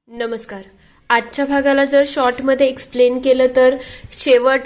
नमस्कार. आजच्या भागाला जर शॉर्टमध्ये एक्सप्लेन केलं तर शेवट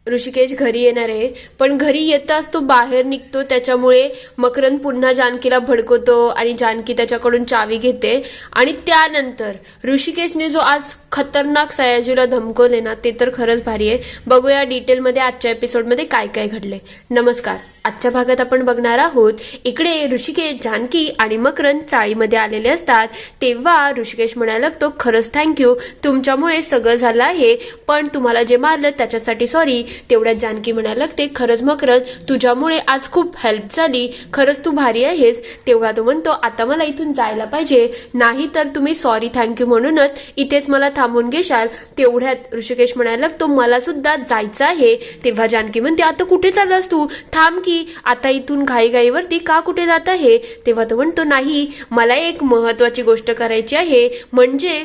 ऋषिकेश घरी येणार आहे, पण घरी येताच तो बाहेर निघतो. त्याच्यामुळे मकरंद पुन्हा जानकीला भडकवतो आणि जानकी त्याच्याकडून चावी घेते. आणि त्यानंतर ऋषिकेशने जो आज खतरनाक सयाजीला धमकवले ना, ते तर खरंच भारी आहे. बघूया डिटेलमध्ये आजच्या एपिसोडमध्ये काय काय घडले. नमस्कार. आजच्या भागात आपण बघणार आहोत, इकडे ऋषिकेश, जानकी आणि मकरंद चाळीमध्ये आलेले असतात. तेव्हा ऋषिकेश म्हणायला लागतो, खरंच थँक्यू, तुमच्यामुळे सगळं झालं आहे, पण तुम्हाला जे मारलं त्याच्यासाठी सॉरी. तेवढ्यात जानकी म्हणायला लागते, खरंच मकरंद, तुझ्यामुळे आज खूप हेल्प झाली, खरंच तू भारी आहेस. तेवढा तो म्हणतो, आता मला इथून जायला पाहिजे, नाही तर तुम्ही सॉरी थँक्यू म्हणूनच इथेच मला थांबून घेशाल. तेवढ्यात ऋषिकेश म्हणायला लागतो, मला सुद्धा जायचं आहे. तेव्हा जानकी म्हणते, आता कुठे चाललास तू, थांब की, आता इथून घाईघाईवरती का कुठे जात आहे. तेव्हा तो म्हणतो, नाही, मला एक महत्वाची गोष्ट करायची आहे, म्हणजे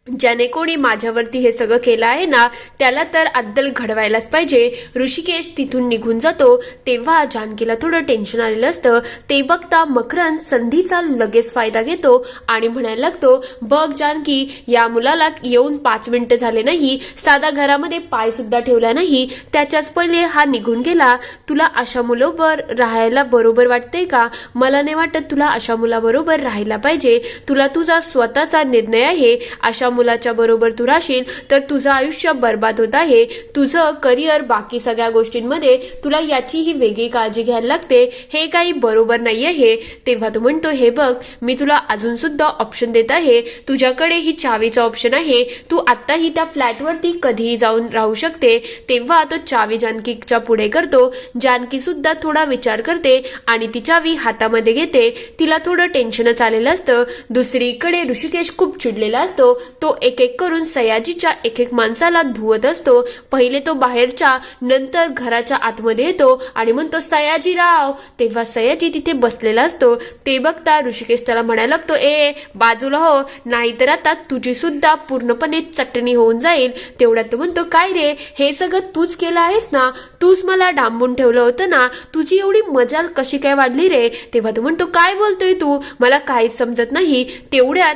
ज्याने कोणी माझ्यावरती हे सगळं केलं आहे ना, त्याला तर अद्दल घडवायलाच पाहिजे. ऋषिकेश तिथून निघून जातो. तेव्हा जानकीला थोडं टेन्शन आलेलं असतं. ते बघता मकरंद संधीचा लगेच फायदा घेतो आणि म्हणायला लागतो, बघ जानकी, या मुलाला येऊन 5 मिनिटं झाले नाही, साधा घरामध्ये पाय सुद्धा ठेवला नाही, त्याच्याच पहिले हा निघून गेला. तुला अशा मुलाबरोबर राहायला बरोबर वाटतंय का? मला नाही वाटत तुला अशा मुलाबरोबर राहायला पाहिजे. तुला तुझा स्वतःचा निर्णय आहे. अशा मुलाच्या बरोबर तू राहशील तर तुझं आयुष्य बर्बाद होत आहे, तुझं करिअर, बाकी सगळ्या गोष्टींमध्ये तुला याचीही वेगळी काळजी घ्यायला लागते. हे काही बरोबर नाही आहे. तेव्हा तो म्हणतो, हे बघ, मी तुला अजून सुद्धा ऑप्शन देत आहे. तुझ्याकडे ही चावीचा ऑप्शन आहे. तू आत्ताही त्या फ्लॅटवरती कधीही जाऊन राहू शकते. तेव्हा तो चावी जानकीच्या पुढे करतो. जानकी सुद्धा थोडा विचार करते आणि ती चावी हातामध्ये घेते. तिला थोडं टेन्शनच आलेलं असतं. दुसरीकडे ऋषिकेश खूप चिडलेला असतो. तो एक एक करून सयाजीच्या एक एक माणसाला धुवत असतो. पहिले तो बाहेरच्या, नंतर घराच्या आतमध्ये येतो आणि म्हणतो, सयाजीराव. तेव्हा सयाजी तिथे बसलेला असतो. ते बघता ऋषिकेश त्याला म्हणायला लागतो, ए बाजूला हो, नाहीतर आता तुझी सुद्धा पूर्णपणे चटणी होऊन जाईल. तेवढ्यात तो म्हणतो, काय रे, हे सगळं तूच केलं आहेस ना, तूच मला डांबून ठेवलं होतं ना, तुझी एवढी मजाल कशी काय वाढली रे. तेव्हा तो म्हणतो, काय बोलतोय तू, मला काहीच समजत नाही. तेवढ्यात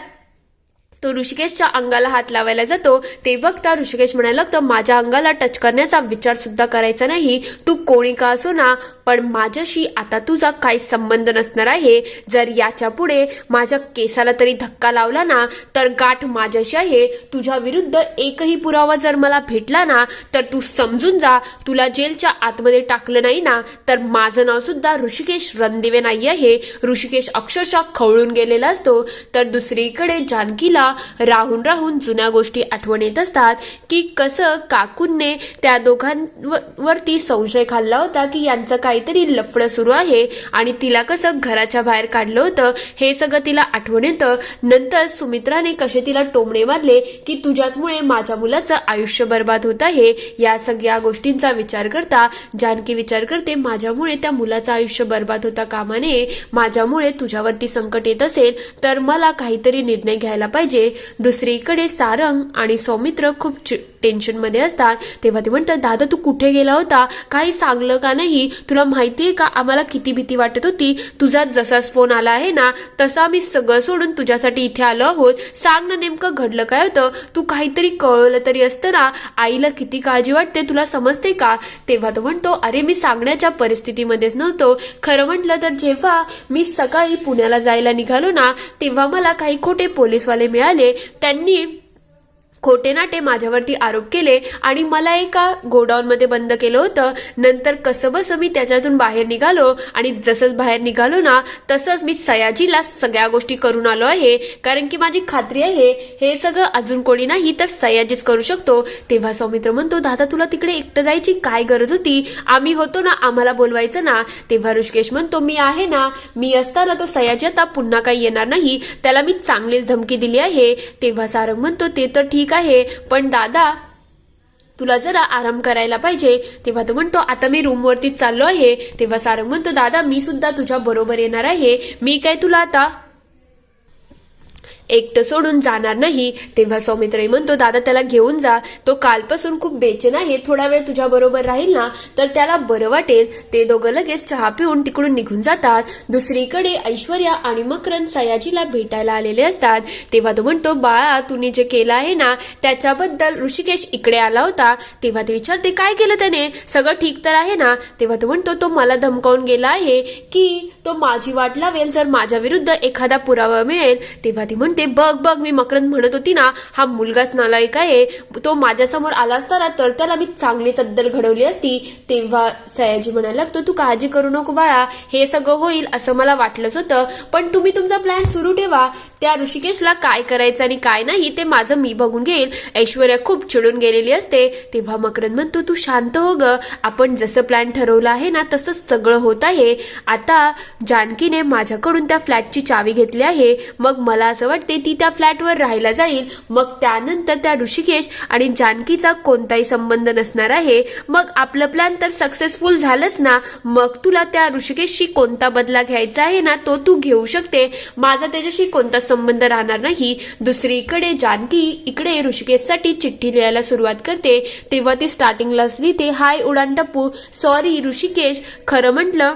तो ऋषिकेशच्या अंगाला हात लावायला जातो. ते बघता ऋषिकेश म्हणायला लागतो, माझ्या अंगाला टच करण्याचा विचार सुद्धा करायचा नाही. तू कोणी का असो ना, पण माझ्याशी आता तुझा काही संबंध नसणार आहे. जर याच्या पुढे माझ्या केसाला तरी धक्का लावला ना, तर गाठ माझ्याशी आहे. तुझ्या विरुद्ध एकही पुरावा जर मला भेटला ना, तर तू समजून जा, तुला जेलच्या आतमध्ये टाकलं नाही ना, तर माझं नाव सुद्धा ऋषिकेश रणदिवे नाही आहे. ऋषिकेश अक्षरशः खवळून गेलेला असतो. तर दुसरीकडे जानकीला राहून राहून जुन्या गोष्टी आठवण येत असतात, की कसं काकूंने त्या दोघांवरती संशय खाल्ला होता, की यांचं काहीतरी लफडं सुरू आहे, आणि तिला कसं घराच्या बाहेर काढलं होतं, हे सगळं तिला आठवण येतं. नंतर सुमित्राने कसे तिला टोमणे मारले, की तुझ्याचमुळे माझ्या मुलाचं आयुष्य बर्बाद होत आहे. या सगळ्या गोष्टींचा विचार करता जानकी विचार करते, माझ्यामुळे त्या मुलाचं आयुष्य बर्बाद होता कामा नये. माझ्यामुळे तुझ्यावरती संकट येत असेल तर मला काहीतरी निर्णय घ्यायला पाहिजे. दुसरीकडे सारंग आणि सौमित्र खूप टेन्शनमध्ये असतात. तेव्हा ते म्हणतात, दादा तू कुठे गेला होता, काही सांगलं का नाही, तुला माहितीये का आम्हाला किती भीती वाटत होती. तुझा जसाच फोन आला आहे ना, तसा मी सगळं सोडून तुझ्यासाठी इथे आलो आहोत. सांग ना, नेमकं घडलं काय होतं, तू काहीतरी कळवलं तरी असतं ना, आईला किती काळजी वाटते तुला समजते का. तेव्हा तो म्हणतो, अरे मी सांगण्याच्या परिस्थितीमध्येच नव्हतो. खरं म्हटलं तर जेव्हा मी सकाळी पुण्याला जायला निघालो ना, तेव्हा मला काही खोटे पोलीसवाले मिळाले. त्यांनी खोटे नाटे माझ्यावरती आरोप केले आणि मला एका गोडाऊनमध्ये बंद केलं होतं. नंतर कसं बसं मी त्याच्यातून बाहेर निघालो, आणि जसंच बाहेर निघालो ना, तसंच मी सयाजीला सगळ्या गोष्टी करून आलो आहे, कारण की माझी खात्री आहे हे सगळं अजून कोणी नाही तर सयाजीच करू शकतो. तेव्हा सौमित्र म्हणतो, दादा तुला तिकडे एकटं जायची काय गरज होती, आम्ही होतो ना, आम्हाला बोलवायचं ना. तेव्हा ऋषिकेश म्हणतो, मी आहे ना, मी असताना तो सयाजी आता पुन्हा काही येणार नाही, त्याला मी चांगलीच धमकी दिली आहे. तेव्हा सारंग म्हणतो, ते तर ठीक आहे, पण दादा तुला जरा आराम करायला पाहिजे. तेव्हा तो म्हणतो, आता मी रूमवरती चाललो आहे. तेव्हा सारंग म्हणतो, दादा मी सुद्धा तुझ्या बरोबर येणार आहे, मी काय तुला आता एकटं सोडून जाणार नाही. तेव्हा सौमित्रही म्हणतो दादा त्याला घेऊन जा, तो कालपासून खूप बेचैन आहे, थोडा वेळ तुझ्या बरोबर राहील ना तर त्याला बरं वाटेल. ते दोघं लगेच चहा पिऊन तिकडून निघून जातात. दुसरीकडे ऐश्वर्या आणि मकरंद सयाजीला भेटायला आलेले असतात. तेव्हा तो म्हणतो बाळा तुने जे केलं आहे ना त्याच्याबद्दल ऋषिकेश इकडे आला होता. तेव्हा ते विचारते काय केलं त्याने, सगळं ठीक तर आहे ना. तेव्हा तो म्हणतो तो मला धमकावून गेला आहे की तो माझी वाट लावेल जर माझ्या विरुद्ध एखादा पुरावा मिळेल. तेव्हा ती म्हणते बघ बघ मी मकरंद म्हणत होती ना हा मुलगाच नालायक आहे, तो माझ्यासमोर आला असता तर त्याला मी चांगली चद्दल घडवली असती. तेव्हा सयाजी म्हणायला लागतो तू काळजी करू नको बाळा, हे सगळं होईल असं मला वाटलंच होतं, पण तुम्ही तुमचा प्लॅन सुरू ठेवा. त्या ऋषिकेशला काय करायचं आणि काय नाही ते माझं मी बघून घेईल. ऐश्वर्या खूप चिडून गेलेली असते. तेव्हा मकरंद म्हणतो तू शांत हो ग, आपण जसं प्लॅन ठरवलं आहे ना तसंच सगळं होत आहे. आता जानकीने माझ्याकडून त्या फ्लॅटची चावी घेतली आहे, मग मला असं वाटते ती त्या फ्लॅटवर राहायला जाईल, मग त्यानंतर त्या ऋषिकेश आणि जानकीचा कोणताही संबंध नसणार आहे. मग आपलं प्लॅन तर सक्सेसफुल झालंच ना. मग तुला त्या ऋषिकेशशी कोणता बदला घ्यायचा आहे ना तो तू घेऊ शकते, माझा त्याच्याशी कोणता संबंध राहणार नाही. दुसरीकडे जानकी इकडे ऋषिकेशसाठी चिठ्ठी लिहायला सुरुवात करते. तेव्हा ती स्टार्टिंगलाच लिहिते हाय उडान टप्पू, सॉरी ऋषिकेश, खरं म्हटलं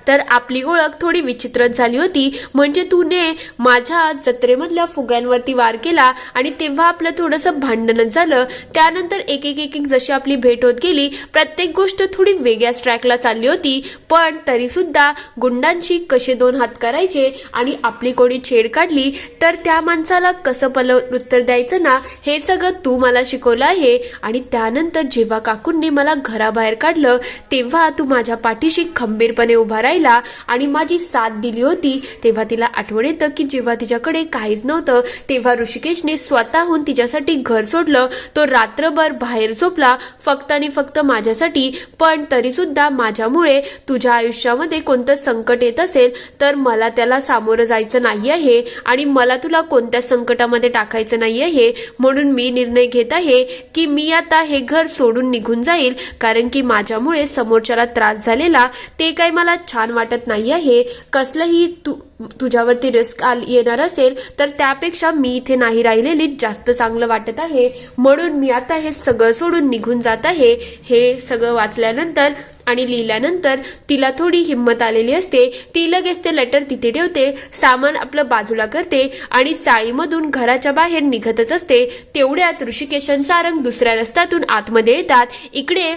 तर आपली ओळख थोडी विचित्रच झाली होती. म्हणजे तूने माझ्या जत्रेमधल्या फुग्यांवरती वार केला आणि तेव्हा आपलं थोडंसं भांडणच झालं. त्यानंतर एक एक एक एक जशी आपली भेट होत गेली प्रत्येक गोष्ट थोडी वेगळ्याच ट्रॅकला चालली होती. पण तरीसुद्धा गुंडांशी कसे दोन हात करायचे आणि आपली कोणी छेड काढली तर त्या माणसाला कसं उत्तर द्यायचं ना हे सगळं तू मला शिकवलं आहे. आणि त्यानंतर जेव्हा काकूंनी मला घराबाहेर काढलं तेव्हा तू माझ्या पाठीशी खंबीरपणे उभा राहिला आणि माझी साथ दिली होती. तेव्हा तिला आठवण येतं की जेव्हा तिच्याकडे काहीच नव्हतं तेव्हा ऋषिकेशने स्वतःहून तिच्यासाठी घर सोडलं. तो रात्रभर बाहेर झोपला फक्त आणि फक्त माझ्यासाठी. पण तरी सुद्धा माझ्यामुळे तुझ्या आयुष्यामध्ये कोणतं संकट येत असेल तर मला त्याला सामोरं जायचं नाही आहे आणि मला तुला कोणत्या संकटामध्ये टाकायचं नाही आहे. म्हणून मी निर्णय घेत आहे की मी आता हे घर सोडून निघून जाईल, कारण की माझ्यामुळे समोरच्याला त्रास झालेला ते काही मला छान वाटत नाही आहे. कसलंही तुझ्यावरती रिस्क येणार असेल तर त्यापेक्षा मी इथे नाही राहिलेली जास्त चांगलं वाटत आहे. म्हणून मी आता हे सगळं सोडून निघून जात आहे. हे सगळं वाचल्यानंतर आणि लिहिल्यानंतर तिला थोडी हिंमत आलेली असते. ती लगेच ते लेटर तिथे ठेवते, सामान आपलं बाजूला करते आणि चाळीमधून घराच्या बाहेर निघतच असते. तेवढ्यात ऋषिकेश आणि सारंग दुसऱ्या रस्त्यातून आतमध्ये येतात. इकडे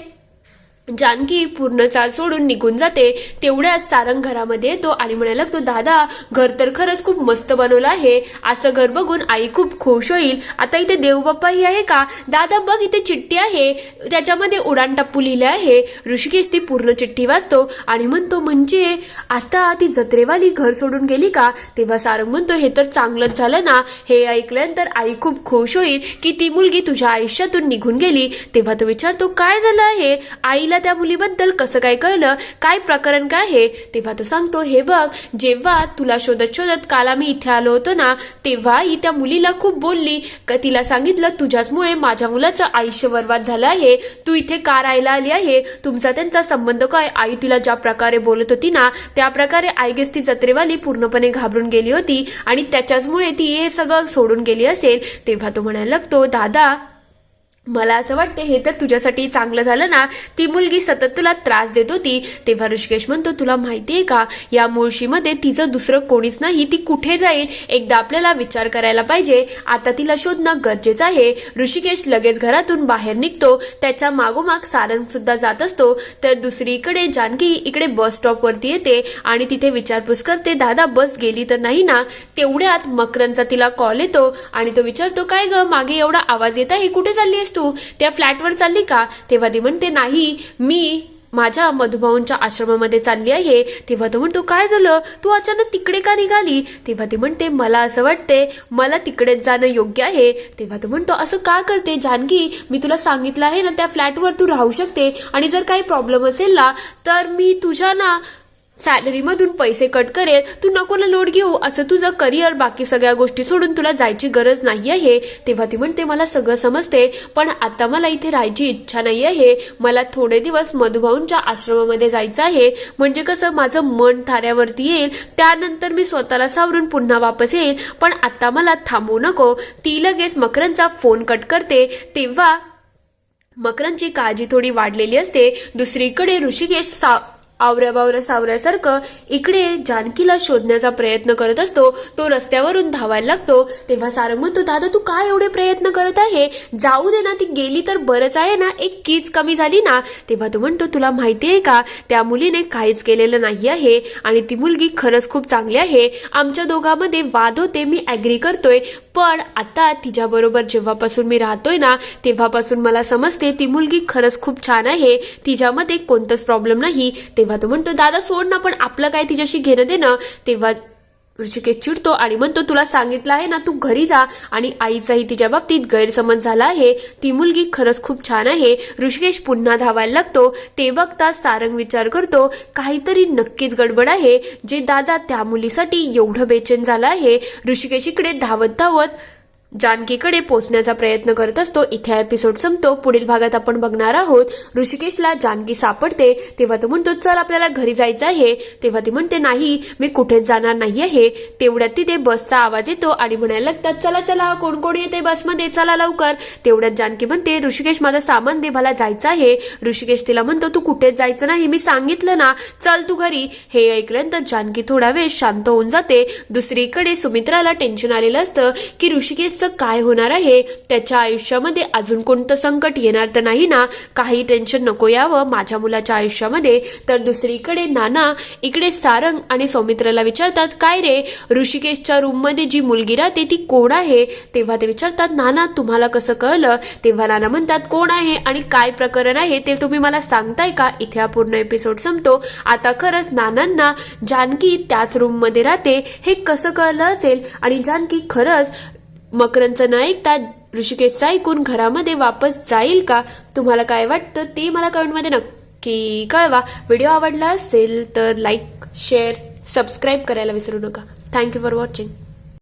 जानकी पूर्ण चाल सोडून निघून जाते. तेवढ्यात सारंग घरामध्ये येतो आणि म्हणायला लागतो दादा घर तर खरंच खूप मस्त बनवलं आहे, असं घर बघून आई खूप खुश होईल. आता इथे देवबाप्पाही आहे का दादा, बघ इथे चिठ्ठी आहे त्याच्यामध्ये उडान टप्पू लिहिले आहे. ऋषिकेश ती पूर्ण चिठ्ठी वाचतो आणि म्हणतो म्हणजे आता ती जत्रेवाली घर सोडून गेली का. तेव्हा सारंग म्हणतो हे तर चांगलंच झालं ना, हे ऐकल्यानंतर आई खूप खुश होईल की ती मुलगी तुझ्या आयुष्यातून निघून गेली. तेव्हा तो विचारतो काय झालं आहे, आईला त्या मुलीबद्दल कसं काय कळलं, काय प्रकरण काय आहे. तेव्हा तो सांगतो हे बघ जेव्हा तुला शोधत शोधत काल आम्ही इथे आलो होतो ना तेव्हा ही त्या मुलीला खूप बोलली, तिला सांगितलं तुझ्याचमुळे माझ्या मुलाचं आयुष्य बर्बाद झालं आहे, तू इथे का राहायला आली आहे, तुमचा त्यांचा संबंध काय. आई तिला ज्या प्रकारे बोलत होती ना त्या प्रकारे आय गेस ती जत्रेवाली पूर्णपणे घाबरून गेली होती आणि त्याच्याचमुळे ती हे सगळं सोडून गेली असेल. तेव्हा तो म्हणायला लागतो दादा मला असं वाटते हे तर तुझ्यासाठी चांगलं झालं ना, ती मुलगी सतत तुला त्रास देत होती. तेव्हा ऋषिकेश म्हणतो तुला माहिती आहे का या मुळशीमध्ये तिचं दुसरं कोणीच नाही, ती कुठे जाईल एकदा आपल्याला विचार करायला पाहिजे, आता तिला शोधणं गरजेचं आहे. ऋषिकेश लगेच घरातून बाहेर निघतो. त्याच्या मागोमाग सारंग सुद्धा जात असतो. तर दुसरीकडे जानकी इकडे बस स्टॉपवरती येते आणि तिथे विचारपूस करते दादा बस गेली तर नाही ना. तेवढ्यात मकरंदचा तिला कॉल येतो आणि तो विचारतो काय ग मागे एवढा आवाज येत आहे, कुठे चालली आहेस तू, त्या फ्लॅटवर चालली का. तेव्हा ती म्हणते नाही मी माझ्या मधुभाऊंच्या आश्रमामध्ये चालली आहे. तेव्हा तो म्हणतो काय झालं तू अचानक तिकडे का निघाली. तेव्हा ती म्हणते मला असं वाटते मला तिकडेच जाणं योग्य आहे. तेव्हा तो म्हणतो असं का करते जानकी, मी तुला सांगितलं आहे ना त्या फ्लॅटवर तू राहू शकते आणि जर काही प्रॉब्लेम असेल ना तर मी तुझ्या ना सॅलरीमधून पैसे कट करेल, तू नको ना लोड घेऊ, असं तुझं करिअर बाकी सगळ्या गोष्टी सोडून तुला जायची गरज नाही आहे. तेव्हा ती म्हणते मला सगळं समजते, पण आता मला इथे राहायची इच्छा नाही आहे. मला थोडे दिवस मधुभाऊंच्या आश्रमामध्ये जायचं आहे, म्हणजे कसं माझं मन थाऱ्यावरती येईल, त्यानंतर मी स्वतःला सावरून पुन्हा वापस येईल. पण आता मला थांबवू नको. ती लगेच मकरनचा फोन कट करते. तेव्हा मकरनची काळजी थोडी वाढलेली असते. दुसरीकडे ऋषिकेश आवऱ्या सावऱ्यासारखं इकडे जानकीला शोधण्याचा प्रयत्न करत असतो. तो रस्त्यावरून धावायला लागतो. तेव्हा सारंग म्हणतो, दादा तू काय एवढे प्रयत्न करत आहे, जाऊ दे ना, ती गेली तर बरंच आहे ना, एक कीच कमी झाली ना. तेव्हा तो म्हणतो, तुला माहिती आहे का, त्या मुलीने काहीच केलेलं नाही आहे आणि ती मुलगी खरंच खूप चांगली आहे. आमच्या दोघांमध्ये वाद होते, मी ॲग्री करतोय, पण आता तिच्याबरोबर जेव्हापासून मी राहतोय ना, तेव्हापासून मला समजते ती मुलगी खरंच खूप छान आहे, तिच्यामध्ये कोणताच प्रॉब्लेम नाही. तेव्हा तो म्हणतो, दादा सोड ना, पण आपलं काय तिच्याशी घेणं देणं. तेव्हा ऋषिकेश चिडतो आणि म्हणतो, तुला सांगितलं आहे ना, तू घरी जा. आणि आईचाही तिच्या बाबतीत गैरसमज झाला आहे, ती मुलगी खरंच खूप छान आहे. ऋषिकेश पुन्हा धावायला लागतो. ते बघता सारंग विचार करतो, काहीतरी नक्कीच गडबड आहे, जे दादा त्या मुलीसाठी एवढं बेचैन झाला आहे. ऋषिकेश इकडे धावत धावत जानकीकडे पोचण्याचा प्रयत्न करत असतो. इथे एपिसोड संपतो. पुढील भागात आपण बघणार आहोत ऋषिकेशला जानकी सापडते. तेव्हा तो म्हणतो, चल आपल्याला घरी जायचं आहे. तेव्हा ती म्हणते, नाही मी कुठेच जाणार नाही आहे. तेवढ्यात तिथे बसचा आवाज येतो आणि म्हणायला लागतात, चला चला कोण कोण येते बसमध्ये, चला लवकर. तेवढ्यात जानकी म्हणते, ऋषिकेश माझं सामान दे, मला जायचं आहे. ऋषिकेश तिला म्हणतो, तू कुठेच जायचं नाही, मी सांगितलं ना, चल तू घरी. हे ऐकल्यानंतर जानकी थोडा वेळ शांत होऊन जाते. दुसरीकडे सुमित्राला टेन्शन आलेलं असतं की ऋषिकेश काय होणार आहे, त्याच्या आयुष्यामध्ये अजून कोणतं संकट येणार तर नाही ना, काही टेन्शन नको यावं माझ्या मुलाच्या आयुष्यामध्ये. तर दुसरीकडे नाना इकडे सारंग आणि सौमित्रला विचारतात, काय रे, ऋषिकेशच्या रूम मध्ये जी मुलगी राहते ती कोण आहे. तेव्हा ते विचारतात, नाना तुम्हाला कसं कळलं. तेव्हा नाना म्हणतात, कोण आहे आणि काय प्रकरण आहे ते तुम्ही मला सांगताय का. इथे हा पूर्ण एपिसोड संपतो. आता खरंच नानांना जानकी त्याच रूम मध्ये राहते हे कसं कळलं असेल आणि जानकी खरंच मकरनचं न ऐकता ऋषिकेशचं ऐकून घरामध्ये वापस जाईल का. तुम्हाला काय वाटतं ते मला कमेंटमध्ये नक्की कळवा. व्हिडिओ आवडला असेल तर लाईक शेअर सबस्क्राईब करायला विसरू नका. Thank you for watching.